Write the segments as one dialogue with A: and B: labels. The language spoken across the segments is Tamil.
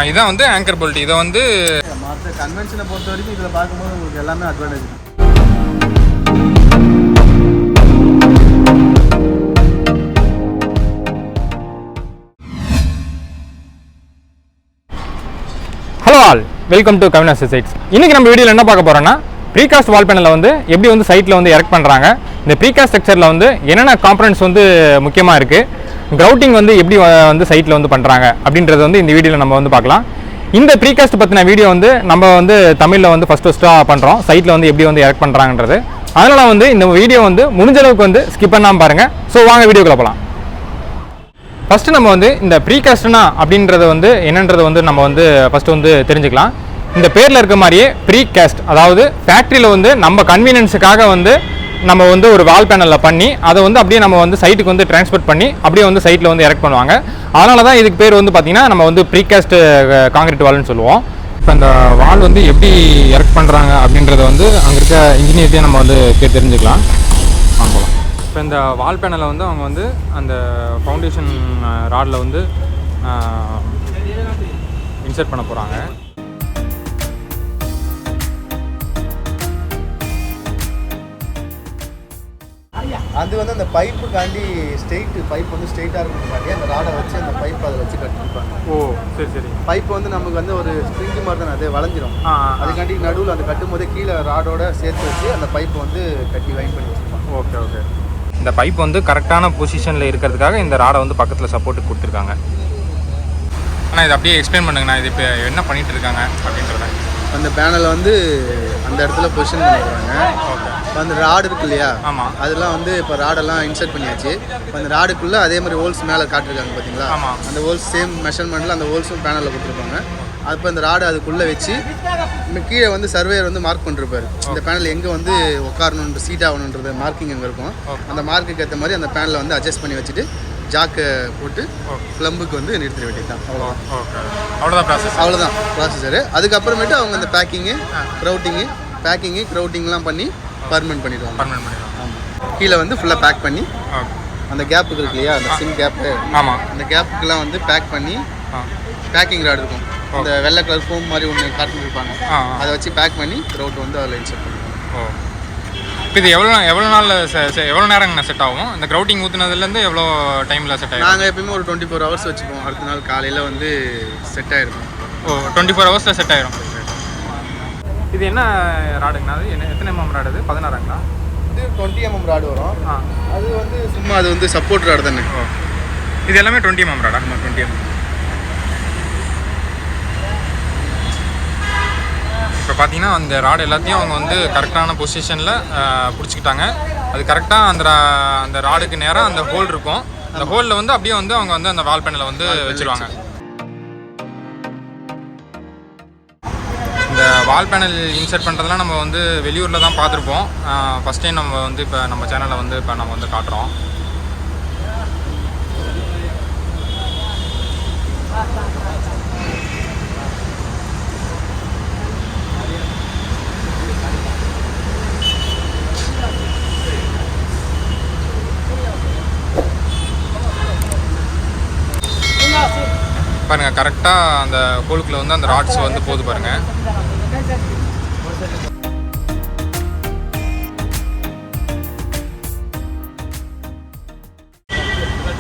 A: இதான் வந்து ஆங்கர் போல்ட். இதை வந்து
B: மற்ற கன்வென்ஷனை பொறுத்த வரைக்கும் இதில் பார்க்கும்போது உங்களுக்கு எல்லாமே advantage.
A: Hello all, welcome to 𝗘𝗿𝗲𝗧. இன்றைக்கி நம்ம வீடியோவில் என்ன பார்க்க போகிறோன்னா ப்ரீகாஸ்ட் வால் பேனலில் வந்து எப்படி வந்து சைட்டில் வந்து எரெக்ட் பண்ணுறாங்க, இந்த ப்ரீகாஸ்ட் ஸ்ட்ரக்சரில் வந்து என்னென்ன காம்பனன்ட்ஸ் வந்து முக்கியமாக இருக்குது, க்ரௌட்டிங் வந்து எப்படி வந்து சைட்டில் வந்து பண்ணுறாங்க அப்படின்றது வந்து இந்த வீடியோவில் நம்ம வந்து பார்க்கலாம். இந்த ப்ரீகாஸ்ட் பற்றின வீடியோ வந்து நம்ம வந்து தமிழில் வந்து ஃபஸ்ட்டாக பண்ணுறோம், சைட்டில் வந்து எப்படி வந்து எரெக்ட் பண்ணுறாங்கன்றது. அதனால் வந்து இந்த வீடியோ வந்து முடிஞ்ச அளவுக்கு வந்து ஸ்கிப் பண்ணாமல் பாருங்கள். ஸோ வாங்க வீடியோக்குள்ள போகலாம். ஃபஸ்ட்டு நம்ம வந்து இந்த ப்ரீகாஸ்ட்னா அப்படின்றது வந்து என்னன்றது வந்து நம்ம வந்து ஃபஸ்ட்டு வந்து தெரிஞ்சுக்கலாம். இந்த பேரில் இருக்க மாதிரியே ப்ரீகாஸ்ட், அதாவது ஃபேக்ட்ரியில் வந்து நம்ம கன்வீனியன்ஸுக்காக வந்து நம்ம வந்து ஒரு வால் பேனலில் பண்ணி அதை வந்து அப்படியே நம்ம வந்து சைட்டுக்கு வந்து டிரான்ஸ்போர்ட் பண்ணி அப்படியே வந்து சைட்டில் வந்து எரெக்ட் பண்ணுவாங்க. அதனால தான் இதுக்கு பேர் வந்து பார்த்திங்கன்னா நம்ம வந்து ப்ரீகாஸ்ட் காங்கிரீட் வால்னு சொல்லுவோம். இப்போ இந்த வால் வந்து எப்படி எரெக்ட் பண்ணுறாங்க அப்படின்றத வந்து அங்கே இருக்க இன்ஜினியர்ஸே நம்ம வந்து தெரிஞ்சுக்கலாம். வாங்கலாம். இப்போ இந்த வால் பேனலை வந்து அவங்க வந்து அந்த ஃபவுண்டேஷன் ராடில் வந்து இன்சர்ட் பண்ண போகிறாங்க.
B: அது வந்து அந்த பைப்புக்காண்டி பைப் வந்து ஸ்ட்ரெயிட்டாக இருக்கிறதுக்காண்டி அந்த ராடை வச்சு அந்த பைப் அதை வச்சு கட்டிருப்பாங்க.
A: ஓ சரி சரி.
B: பைப் வந்து நமக்கு வந்து ஒரு ஸ்ப்ரிங்கு மாதிரி தான் அது வளைஞ்சிரும். அதுக்காண்டி நடுவில் அந்த கட்டும் போதே கீழே ராடோட சேர்த்து வச்சு அந்த பைப்பை வந்து கட்டி வைன் பண்ணி வச்சுருப்பாங்க.
A: Okay okay. இந்த பைப் வந்து கரெக்டான பொசிஷனில் இருக்கிறதுக்காக இந்த ராடை வந்து பக்கத்தில் சப்போர்ட்டு கொடுத்துருக்காங்க. ஆனால் இது அப்படியே எக்ஸ்பிளைன் பண்ணுங்கண்ணா, இது இப்போ என்ன பண்ணிகிட்டு இருக்காங்க அப்படின்றத.
B: அந்த பேனலை வந்து அந்த இடத்துல பொசிஷன் பண்ணிடுறாங்க.
A: ஓகே.
B: இப்போ அந்த ராடு இருக்கு இல்லையா,
A: ஆமாம்,
B: அதெல்லாம் வந்து இப்போ ராடெல்லாம் இன்சர்ட் பண்ணியாச்சு. இப்போ அந்த ராடுக்குள்ளே அதே மாதிரி ஹோல்ஸ் மேலே காட்டிருக்காங்க பார்த்தீங்களா.
A: ஆமாம்.
B: அந்த ஹோல்ஸ் சேம் மெஷர்மெண்ட்டில் அந்த ஹோல்ஸும் பேனலில் கொடுத்துருப்பாங்க. அப்போ அந்த ராடு அதுக்குள்ளே வச்சு கீழே வந்து சர்வேயர் வந்து மார்க் பண்ணிருப்பாரு. இந்த பேனல் எங்கே வந்து உட்காரணுன்ற சீட் ஆகணுன்றது மார்க்கிங் எங்கே இருக்கும், அந்த மார்க்குக்கு ஏற்ற மாதிரி அந்த பேனலை வந்து அட்ஜஸ்ட் பண்ணி வச்சுட்டு ஜாக்கை போட்டு ப்ளம்புக்கு வந்து நிறுத்திட வேண்டியது தான்.
A: அவ்வளோதான் ப்ராசஸ்.
B: அவ்வளோதான் ப்ராசஸரு. அதுக்கப்புறமேட்டு அவங்க அந்த க்ரௌட்டிங்லாம் பண்ணி பர்மனெண்ட் பண்ணிடுவாங்க. ஆமாம். கீழே வந்து ஃபுல்லாக பேக் பண்ணி அந்த கேப்புக்கு இருக்கு இல்லையா, அந்த சிம் கேப்பு, ஆமாம், அந்த கேப்புக்கெல்லாம் வந்து பேக் பண்ணி பேக்கிங் ராடு இருக்கும். அந்த வெள்ளை கலர் ஃபோம் மாதிரி ஒன்று காட்டிட்டு இருப்பாங்க, அதை வச்சு பேக் பண்ணி க்ரௌட் வந்து அதில் இன்சர்ட் பண்ணுவாங்க.
A: இப்போ இது எவ்வளோ நேரங்கண்ணா செட் ஆகும்? இந்த க்ரௌட்டிங் ஊற்றுனதுலேருந்து எவ்வளோ டைமில் செட் ஆகும்?
B: நாங்கள் எப்பயுமே ஒரு 24 hours வச்சுப்போம். அடுத்த நாள் காலையில் வந்து செட் ஆகிருக்கும்.
A: 24 hours செட் ஆகிரும். இது என்ன ராடுங்கண்ணா? அது எத்தனை mm ராடு? அது 16ங்களா?
B: இது 20 mm ராடு வரும். அது வந்து சும்மா அது வந்து சப்போர்ட் ராடு தானே.
A: இது எல்லாமே 20 mm ராடா? 20 mm. இப்போ பார்த்தீங்கன்னா அந்த ராடு எல்லாத்தையும் அவங்க வந்து கரெக்டான பொசிஷனில் பிடிச்சிக்கிட்டாங்க. அது கரெக்டாக அந்த ராடுக்கு நேராக அந்த ஹோல் இருக்கும். அந்த ஹோலில் வந்து அப்படியே வந்து அவங்க வந்து அந்த வால் பேனலை வந்து வச்சுருவாங்க. இந்த வால் பேனல் இன்சர்ட் பண்ணுறதுலாம் நம்ம வந்து வெளியூரில் தான் பார்த்துருப்போம். ஃபஸ்ட் டைம் நம்ம வந்து இப்போ நம்ம சேனலில் வந்து இப்போ நம்ம வந்து காட்டுறோம். பாருங்கள், கரெக்டாக அந்த ஹோலுக்குள்ள வந்து அந்த ராட்ஸ் வந்து போது பாருங்கள்.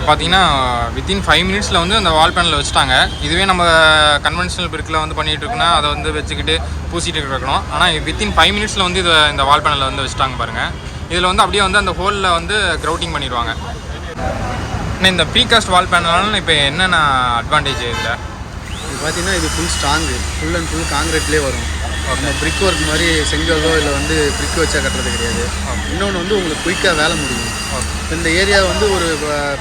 A: பார்த்தீங்கன்னா வித்தின் 5 minutes வந்து அந்த வால் பேனலில் வச்சுட்டாங்க. இதுவே நம்ம கன்வென்ஷனல் பிரிக்கில் வந்து பண்ணிகிட்டு இருக்குன்னா அதை வந்து வச்சுக்கிட்டு பூசிட்டு இருக்கணும். ஆனால் வித்தின் 5 minutes வந்து இந்த வால் பேனலில் வந்து வச்சுட்டாங்க பாருங்கள். இதில் வந்து அப்படியே வந்து அந்த ஹோலில் வந்து க்ரௌட்டிங் பண்ணிடுவாங்க. இந்த ப்ரீகாஸ்ட் வால் பேனலால் இப்போ என்னென்ன அட்வான்டேஜ் இதில்?
B: இது பார்த்தீங்கன்னா இது ஃபுல் அண்ட் ஃபுல் காங்கிரீட்லேயே வரும். நம்ம பிரிக் ஒர்க் மாதிரி செங்கலோ இல்லை வந்து பிரிக் வச்சா கட்டுறது கிடையாது. இன்னொன்று வந்து உங்களுக்கு குயிக்காக வேலை முடியும். இந்த ஏரியா வந்து ஒரு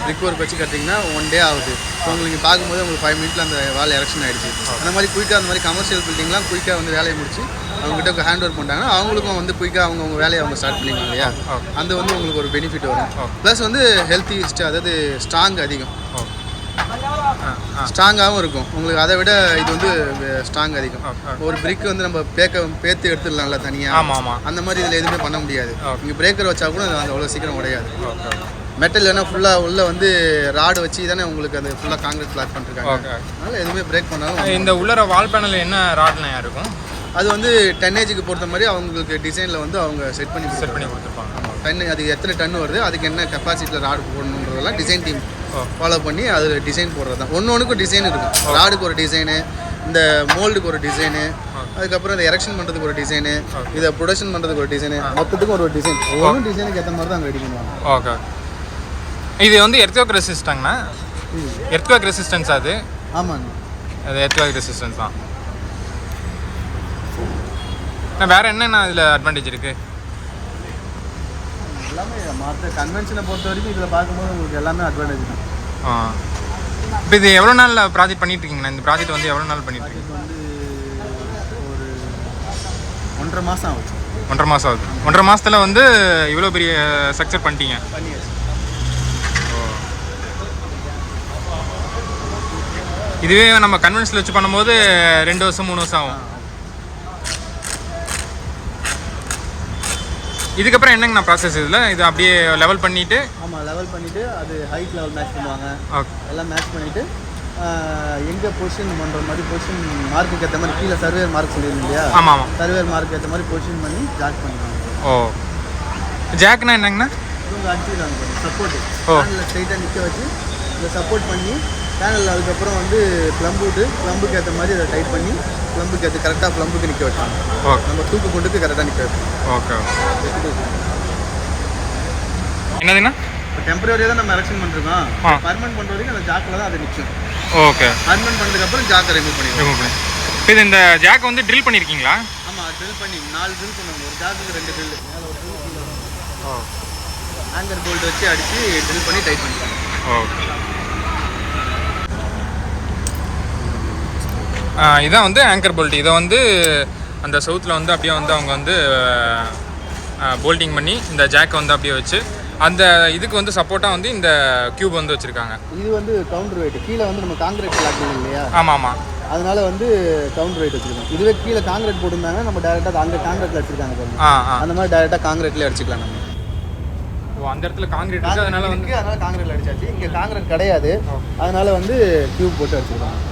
B: பிரிக் ஒர்க் வச்சு கட்டிங்கன்னா 1 day ஆகுது. ஸோ உங்களுக்கு பார்க்கும்போது உங்களுக்கு 5 minutes அந்த வால் எரெக்ஷன் ஆகிடுச்சு. அந்த மாதிரி குயிக்காக அந்த மாதிரி கமர்ஷியல் பில்டிங்லாம் குயிக்காக வந்து வேலையை முடிச்சு அவங்ககிட்ட ஹேண்ட் ஓவர் பண்ணிட்டாங்கன்னா அவங்களுக்கும் வந்து குயிக்காக அவங்க வேலையை அவங்க ஸ்டார்ட் பண்ணிக்கலாம் இல்லையா. அந்த வந்து உங்களுக்கு ஒரு பெனிஃபிட் வரும். ப்ளஸ் வந்து ஹெல்த்தி, அதாவது ஸ்ட்ராங் அதிகம், ஸ்ட்ராங்காகவும் இருக்கும் உங்களுக்கு. அதை விட இது வந்து ஸ்ட்ராங் அதிகம். ஒரு பிரிக் வந்து நம்ம பேத்து எடுத்துடலாம்ல தனியாக. அந்த மாதிரி இதில் எதுவுமே பண்ண முடியாது. நீங்கள் பிரேக்கர் வச்சா கூட அது அவ்வளோ சீக்கிரம் உடையாது. மெட்டல் வேணால் ஃபுல்லாக உள்ளே வந்து ராடு வச்சு தானே உங்களுக்கு அது ஃபுல்லாக காங்கிரீட் பிளாக் பண்ணிருக்காங்க. அதனால் எதுவுமே பிரேக் பண்ணாலும்
A: இந்த உள்ளர வால் பேனல் என்ன ராட்லாம் இருக்கும்?
B: அது வந்து டன்னேஜுக்கு பொறுத்த மாதிரி அவங்களுக்கு டிசைனில் வந்து அவங்க செட் பண்ணி
A: கொடுத்துருப்பாங்க.
B: டன் அது எத்தனை டன் வருது, அதுக்கு என்ன கெப்பாசிட்டியில் ராடு போடணுன்றதெல்லாம் டிசைன் டீம் ஃபாலோ பண்ணி அது டிசைன் போடுறது தான். ஒன்றுக்கும் டிசைன் இருக்கும். ராடுக்கு ஒரு டிசைனு, இந்த மோல்டுக்கு ஒரு டிசைனு, அதுக்கப்புறம் இந்த எரெக்ஷன் பண்ணுறதுக்கு ஒரு டிசைனு, இதை ப்ரொடக்ஷன் பண்ணுறதுக்கு ஒரு டிசைனு, மொத்தத்துக்கும் ஒரு டிசைன். ஒவ்வொரு டிசைனுக்கு ஏற்ற மாதிரி தான் அங்கே ரெடி பண்ணுவாங்க.
A: ஓகே. இது வந்து எர்த்குவேக் ரெசிஸ்டாங்கண்ணா? எர்த்குவேக் ரெசிஸ்டன்ஸ் அது?
B: ஆமாங்க,
A: அது எர்த்குவேக் ரெசிஸ்டன்ஸ் தான். வேறு என்னென்ன இதில் அட்வான்டேஜ் இருக்குது?
B: எல்லாமே மற்ற கன்வென்ஷனை பொறுத்த வரைக்கும் இதில் பார்க்கும்போது உங்களுக்கு எல்லாமே அட்வான்டேஜ் தான்.
A: இப்போ இது எவ்வளோ நாள் ப்ராஜெக்ட் பண்ணிட்டுருக்கீங்கண்ணா? இந்த ப்ராஜெக்ட் வந்து எவ்வளோ நாள் பண்ணிட்டுருக்கீங்க?
B: வந்து ஒரு 1.5 மாதம் ஆகுது.
A: 1.5 மாதம் ஆகுது. 1.5 மாதத்தில் வந்து இவ்வளோ பெரிய ஸ்ட்ரக்சர் பண்ணிட்டீங்க?
B: பண்ணியாச்சு.
A: இதுவே நம்ம கன்வென்ஷனில் வச்சு பண்ணும்போது 2 வருஷம் 3 வருஷம் ஆகும். இதுக்கப்புறம் என்னங்கண்ணா ப்ராசஸ் இதில்? இது அப்படியே லெவல் பண்ணிவிட்டு?
B: ஆமாம், லெவல் பண்ணிவிட்டு அது ஹைட் லெவல் மேட்ச் பண்ணுவாங்க. எல்லாம் மேட்ச் பண்ணிவிட்டு எங்கே பொசிஷன் பண்ணுற மாதிரி பொசிஷன் மார்க்குக்கு ஏற்ற மாதிரி கீழே சர்வேர் மார்க் சொல்லியிருந்தோம் இல்லையா?
A: ஆமாம்,
B: சர்வேர் மார்க் ஏற்ற மாதிரி பொசிஷன் பண்ணி ஜாக் பண்ணுவாங்க.
A: ஓ, ஜாக்னா என்னங்கண்ணா?
B: இவங்க அடிச்சுக்கிறாங்க சப்போர்ட்டு. பேனலில் ஸ்ட்ரைட்டாக நிற்க வச்சு இதை சப்போர்ட் பண்ணி பேனலில் அதுக்கப்புறம் வந்து ப்ளம்பு விட்டு ப்ளம்புக்கு ஏற்ற மாதிரி அதை டைட் பண்ணி ப்ளம்புக்கு ஏற்ற கரெக்டாக ப்ளம்புக்கு நிற்க வைப்பாங்க. நம்ம தூக்கு கொண்டுக்கு கரெக்டாக நிற்க வைப்போம்.
A: ஓகே. என்னதுண்ணா?
B: இப்போ டெம்பரரியாக தான் நம்ம எரெக்ஷன் பண்ணிருக்கோம். பர்மனெண்ட் பண்ணுற வரைக்கும் அந்த ஜாக்கில் தான் அதை நிற்கும்.
A: ஓகே.
B: பர்மனெண்ட் பண்ணதுக்கப்புறம் ஜாக்கை ரிமூவ் பண்ணிடுவோம்.
A: இப்போ இது இந்த ஜாக்கை வந்து ட்ரில் பண்ணியிருக்கீங்களா?
B: ஆமாம், ட்ரில் பண்ணி 4 ட்ரில் பண்ணுவாங்க. ஒரு ஜாக்குக்கு 2 ட்ரில். மேலே ஒரு ட்ரில் ஆங்கர் போல்ட் வச்சு அடித்து ட்ரில் பண்ணி டைட் பண்ணிடுவாங்க.
A: ஓகே. இதான் வந்து ஆங்கர் போல்ட். இதை வந்து அந்த சவுத்தில் வந்து அப்படியே வந்து அவங்க வந்து போல்ட்டிங் பண்ணி இந்த ஜாக்கை வந்து அப்படியே வச்சு அந்த இதுக்கு வந்து சப்போர்ட்டாக வந்து இந்த கியூப் வந்து வச்சுருக்காங்க.
B: இது வந்து கவுண்டர் வெயிட். கீழே வந்து நம்ம காங்கிரீட் பிளாக் இல்லையா?
A: ஆமாம் ஆமாம்.
B: அதனால வந்து கவுண்டர் வெயிட் வச்சுருக்கோம். இதுவே கீழே காங்கிரீட் போட்டிருந்தாங்க, நம்ம டேரெக்டாக காங்கிரீட்டில் அடிச்சிருக்காங்க பாருங்க. அந்த மாதிரி டேரெக்டாக காங்கிரீட்லேயே அடிச்சிக்கலாம் நம்ம.
A: அந்த இடத்துல காங்கிரீட் இருக்குது, அதனால
B: காங்கிரீட்டில் அடிச்சாச்சு. இங்கே காங்கிரீட் கிடையாது, அதனால வந்து கியூப் போட்டு அடிச்சிருக்காங்க.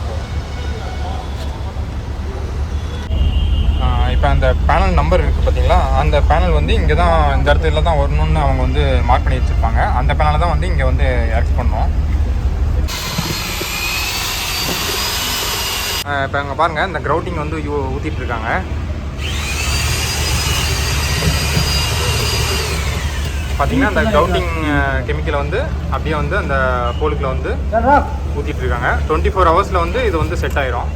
A: இப்போ அந்த பேனல் நம்பர் இருக்குது பார்த்தீங்களா? அந்த பேனல் வந்து இங்கே தான் இந்த இடத்துல தான் வரணும்னு அவங்க வந்து மார்க் பண்ணி வச்சுருப்பாங்க. அந்த பேனலை தான் வந்து இங்கே வந்து எரெக்ட் பண்ணோம். இப்போ அங்கே பாருங்கள், இந்த க்ரௌட்டிங் வந்து ஊற்றிட்டுருக்காங்க. பார்த்தீங்கன்னா அந்த க்ரௌட்டிங் கெமிக்கலை வந்து அப்படியே வந்து அந்த ஹோலுக்குள்ள வந்து ஊற்றிட்டுருக்காங்க. 24 ஹவர்ஸில் வந்து இது வந்து செட் ஆயிரும்.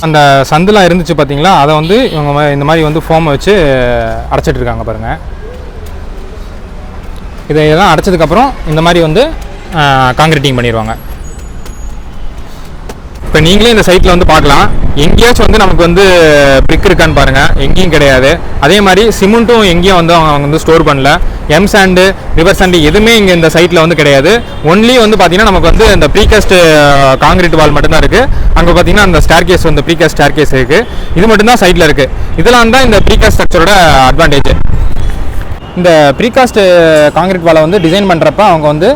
A: அந்த சந்துலாம் இருந்துச்சு பார்த்தீங்களா, அதை வந்து இவங்க இந்த மாதிரி வந்து ஃபோமை வச்சு அடைச்சிட்ருக்காங்க பாருங்கள். இதெல்லாம் அடைச்சதுக்கப்புறம் இந்த மாதிரி வந்து காங்கிரீட்டிங் பண்ணிடுவாங்க. இப்போ நீங்களே இந்த சைட்டில் வந்து பார்க்கலாம், எங்கேயாச்சும் வந்து நமக்கு வந்து பிரிக் இருக்கான்னு பாருங்கள், எங்கேயும் கிடையாது. அதே மாதிரி சிமெண்ட்டும் எங்கேயும் வந்து அவங்க வந்து ஸ்டோர் பண்ணல. எம் சாண்டு, ரிவர் சாண்டு எதுவுமே இங்கே இந்த சைட்டில் வந்து கிடையாது. ஒன்லி வந்து பார்த்தீங்கன்னா நமக்கு வந்து இந்த ப்ரீகாஸ்ட் காங்கிரீட் வால் மட்டும்தான் இருக்குது. அங்கே பார்த்தீங்கன்னா அந்த ஸ்டேர் கேஸ் வந்து ப்ரீகாஸ்ட் ஸ்டேர் கேஸ் இருக்குது. இது மட்டும்தான் சைட்டில் இருக்குது. இதெல்லாம் தான் இந்த ப்ரீகாஸ்ட் ஸ்ட்ரக்சரோட அட்வான்டேஜ். இந்த ப்ரீகாஸ்ட் காங்கிரீட் வாலை வந்து டிசைன் பண்ணுறப்ப அவங்க வந்து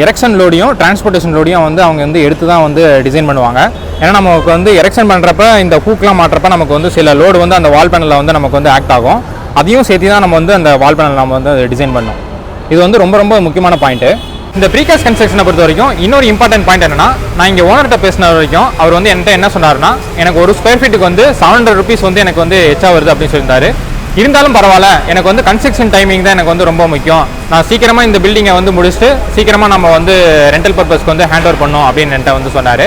A: எரெக்ஷன் லோடையும் டிரான்ஸ்போர்ட்டேஷன் லோடையும் வந்து அவங்க வந்து எடுத்து தான் வந்து டிசைன் பண்ணுவாங்க. ஏன்னா நமக்கு வந்து எரெக்ஷன் பண்ணுறப்ப இந்த ஹூக்லாம் மாட்டுறப்ப நமக்கு வந்து சில லோடு வந்து அந்த வால் பேனலில் வந்து நமக்கு வந்து ஆக்ட் ஆகும். அதையும் சேர்த்து தான் நம்ம வந்து அந்த வால் பேனல் நம்ம வந்து டிசைன் பண்ணோம். இது வந்து ரொம்ப ரொம்ப முக்கியமான பாயிண்ட்டு. இந்த ப்ரீகாஸ்ட் கன்ஸ்ட்ரக்ஷனை பொறுத்த வரைக்கும் இன்னொரு இம்பார்ட்டன்ட் பாயிண்ட் என்னன்னா, நான் இங்கே ஓனர்கிட்ட பேசின வரைக்கும் அவர் வந்து என்கிட்ட என்ன சொன்னார்னா, எனக்கு ஒரு ஸ்கொயர் ஃபீட்டுக்கு வந்து 700 rupees வந்து எனக்கு வந்து எச்சா வருது அப்படின்னு சொல்லியிருந்தாரு. இருந்தாலும் பரவாயில்ல, எனக்கு வந்து கன்ஸ்ட்ரக்ஷன் டைமிங் தான் எனக்கு வந்து ரொம்ப முக்கியம். நான் சீக்கிரமாக இந்த பில்டிங்கை வந்து முடிச்சுட்டு சீக்கிரமாக நம்ம வந்து ரெண்டல் பர்பஸ்க்கு வந்து ஹேண்ட் ஓவர் பண்ணோம் அப்படின்னு என்கிட்ட வந்து சொன்னார்.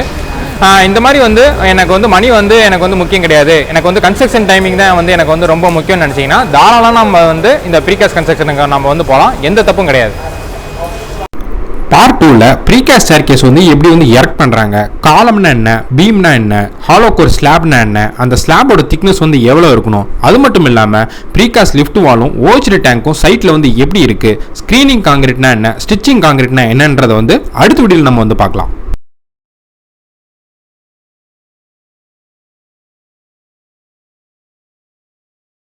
A: இந்த மாதிரி வந்து எனக்கு வந்து மணி வந்து எனக்கு வந்து முக்கியம் கிடையாது, எனக்கு வந்து கன்ஸ்ட்ரக்ஷன் டைமிங் தான் வந்து எனக்கு வந்து ரொம்ப முக்கியம்னு நினச்சிங்கன்னா தாராளமாக நம்ம வந்து இந்த ப்ரீகாஸ்ட் கன்ஸ்ட்ரக்ஷனுக்கு நம்ம வந்து போகலாம், எந்த தப்பும் கிடையாது.
C: பார்ட் 2ல ப்ரீகாஸ்ட் ஸ்டேர்கேஸ் வந்து எப்படி வந்து எரெக்ட் பண்ணுறாங்க, காலம்னா என்ன, பீம்னா என்ன, ஹாலோ கோர் ஸ்லாப்னா என்ன, அந்த ஸ்லாபோட திக்னஸ் வந்து எவ்வளோ இருக்கணும், அது மட்டும் இல்லாமல் ப்ரீகாஸ்ட் லிஃப்ட் வாலும் ஓஹெச்டி டேங்க்கும் சைட்டில் வந்து எப்படி இருக்குது, ஸ்க்ரீனிங் காங்கிரீட்னா என்ன, ஸ்டிச்சிங் காங்கிரீட்னா என்னன்றதை வந்து அடுத்த வீடியோவில் நம்ம வந்து பார்க்கலாம்.